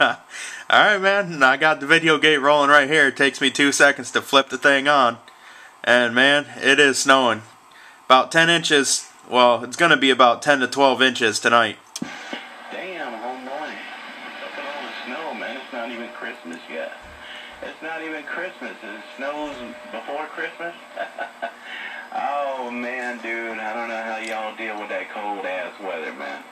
Alright, man, I got the video gate rolling right here. It takes me 2 seconds to flip the thing on. And man, it is snowing. About 10 inches. Well, it's going to be about 10 to 12 inches tonight. Damn, homeboy. Look at all the snow, man. It's not even Christmas yet. It's not even Christmas. It snows before Christmas. Oh, man, dude. I don't know how y'all deal with that cold-ass weather, man.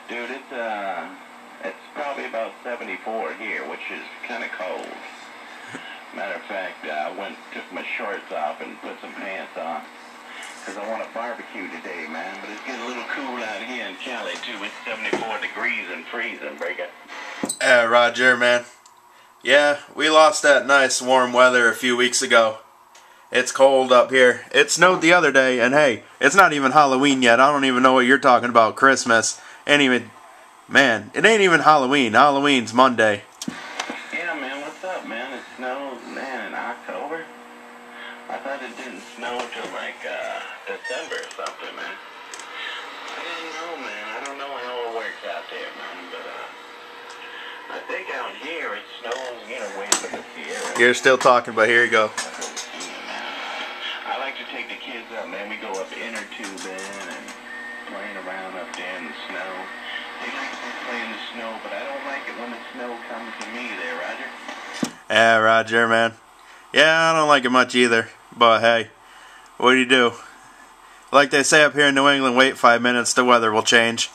Dude, it's probably about 74 here, which is kind of cold. Matter of fact, I took my shorts off and put some pants on. Because I want to barbecue today, man. But it's getting a little cool out here in Cali, too. It's 74 degrees and freezing, breaker. Roger, man. Yeah, we lost that nice warm weather a few weeks ago. It's cold up here. It snowed the other day, and hey, it's not even Halloween yet. I don't even know what you're talking about, Christmas. Man, it ain't even Halloween. Halloween's Monday. Yeah, man, what's up, man? It snows, man, in October? I thought it didn't snow till like December or something, man. I didn't know, man. I don't know how it works out there, man, but I think out here it snows, way up in the Sierra. You're still talking, but here you go. I like to take the kids up, man. We go up inner tubing and playing around up there in the snow. They like to play in the snow, but I don't like it when the snow comes to me there, Roger. Yeah, Roger, man. Yeah, I don't like it much either. But hey, what do you do? Like they say up here in New England, wait 5 minutes, the weather will change.